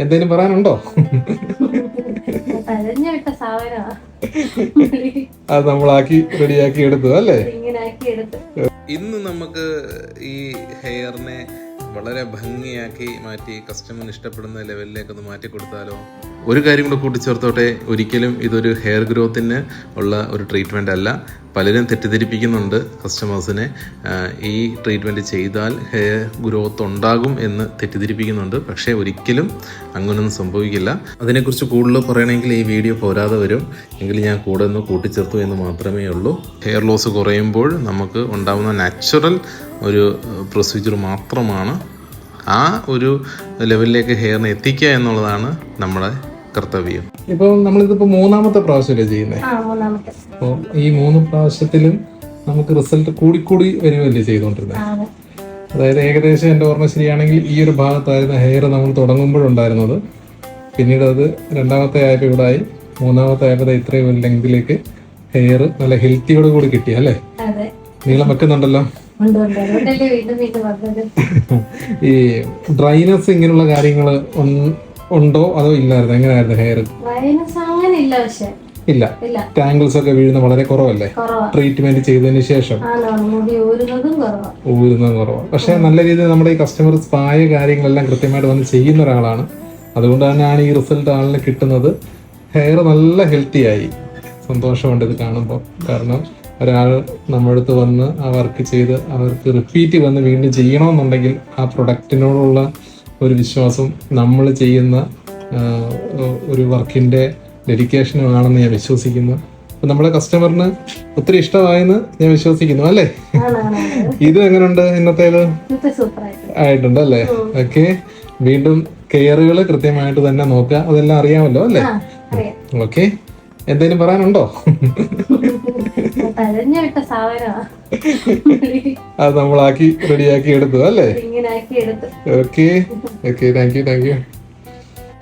എന്തേലും പറയാനുണ്ടോ? അത് നമ്മളാക്കി റെഡിയാക്കി എടുത്തു അല്ലേ? ഇന്ന് നമുക്ക് ഈ ഹെയറിനെ വളരെ ഭംഗിയാക്കി മാറ്റി കസ്റ്റമറിന് ഇഷ്ടപ്പെടുന്ന ലെവലിലേക്ക് ഒന്ന് മാറ്റി കൊടുത്താലോ? ഒരു കാര്യം കൂടെ കൂട്ടിച്ചേർത്തോട്ടെ, ഒരിക്കലും ഇതൊരു ഹെയർ ഗ്രോത്തിന് ഉള്ള ഒരു ട്രീറ്റ്മെൻ്റ് അല്ല. പലരും തെറ്റിദ്ധരിപ്പിക്കുന്നുണ്ട് കസ്റ്റമേഴ്സിനെ. ഈ ട്രീറ്റ്മെൻറ്റ് ചെയ്താൽ ഹെയർ ഗ്രോത്ത് ഉണ്ടാകും എന്ന് തെറ്റിദ്ധരിപ്പിക്കുന്നുണ്ട്. പക്ഷേ ഒരിക്കലും അങ്ങനെയൊന്നും സംഭവിക്കില്ല. അതിനെക്കുറിച്ച് കൂടുതൽ പറയണമെങ്കിൽ ഈ വീഡിയോ പോരാതെ വരും. എങ്കിൽ ഞാൻ കൂടെ ഒന്ന് കൂട്ടിച്ചേർത്തു എന്ന് മാത്രമേ ഉള്ളൂ. ഹെയർ ലോസ് കുറയുമ്പോൾ നമുക്ക് ഉണ്ടാകുന്ന നാച്ചുറൽ ഒരു പ്രൊസീജിയർ മാത്രമാണ്. ആ ഒരു ലെവലിലേക്ക് ഹെയറിനെ എത്തിക്കുക എന്നുള്ളതാണ് നമ്മുടെ കർത്തവ്യം. ഇപ്പോൾ നമ്മളിതിപ്പോൾ മൂന്നാമത്തെ പ്രാവശ്യമല്ലേ ചെയ്യുന്നത്? അപ്പോൾ ഈ 3 പ്രാവശ്യത്തിലും നമുക്ക് റിസൾട്ട് കൂടിക്കൂടി വരുമല്ലേ ചെയ്തുകൊണ്ടിരുന്നത്? അതായത് ഏകദേശം എൻ്റെ ഓർമ്മ ശരിയാണെങ്കിൽ ഈ ഒരു ഭാഗത്തായിരുന്നു ഹെയർ നമ്മൾ തുടങ്ങുമ്പോഴുണ്ടായിരുന്നത്. പിന്നീട് അത് രണ്ടാമത്തെ ആയപ്പോൾ ഇവിടെ ആയി, മൂന്നാമത്തെ ആയപ്പോൾ ഇത്രയും ലെങ്തിലേക്ക് ഹെയർ നല്ല ഹെൽത്തിയോട് കൂടി കിട്ടി അല്ലേ? നീളം വെക്കുന്നുണ്ടല്ലോ. ഈ ഡ്രൈനസ് ഇങ്ങനെയുള്ള കാര്യങ്ങൾ ഉണ്ടോ അതോ ഇല്ലായിരുന്നു? എങ്ങനെയായിരുന്നു ഹെയർ? ഇല്ല, ടാങ്കിൾസ് ഒക്കെ വീഴുന്ന വളരെ കുറവല്ലേ ട്രീറ്റ്മെന്റ് ചെയ്തതിന് ശേഷം? ഊരുന്നതും കുറവാണ്. പക്ഷെ നല്ല രീതിയിൽ നമ്മുടെ ഈ കസ്റ്റമർ സ്പായ കാര്യങ്ങളെല്ലാം കൃത്യമായിട്ട് വന്ന് ചെയ്യുന്ന ഒരാളാണ്. അതുകൊണ്ട് തന്നെയാണ് ഈ റിസൾട്ട് ആളിന് കിട്ടുന്നത്. ഹെയർ നല്ല ഹെൽത്തി ആയി. സന്തോഷമുണ്ട് ഇത് കാണുമ്പോൾ. കാരണം ഒരാൾ നമ്മുടെ അടുത്ത് വന്ന് ആ വർക്ക് ചെയ്ത് അവർക്ക് റിപ്പീറ്റ് വന്ന് വീണ്ടും ചെയ്യണമെന്നുണ്ടെങ്കിൽ ആ പ്രൊഡക്റ്റിനോടുള്ള ഒരു വിശ്വാസം, നമ്മൾ ചെയ്യുന്ന ഒരു വർക്കിന്റെ ഡെഡിക്കേഷനുമാണെന്ന് ഞാൻ വിശ്വസിക്കുന്നു. അപ്പൊ നമ്മുടെ കസ്റ്റമറിന് ഒത്തിരി ഇഷ്ടമായെന്ന് ഞാൻ വിശ്വസിക്കുന്നു അല്ലേ? ഇത് എങ്ങനെയുണ്ട്? ഇന്നത്തേത് ആയിട്ടുണ്ട് അല്ലേ? ഓക്കെ, വീണ്ടും കെയറുകൾ കൃത്യമായിട്ട് തന്നെ നോക്കുക. അതെല്ലാം അറിയാമല്ലോ അല്ലേ? ഓക്കെ, എന്തേലും പറയാനുണ്ടോ? അത് നമ്മളാക്കി റെഡിയാക്കി എടുത്തു അല്ലേ? Okay, thank you.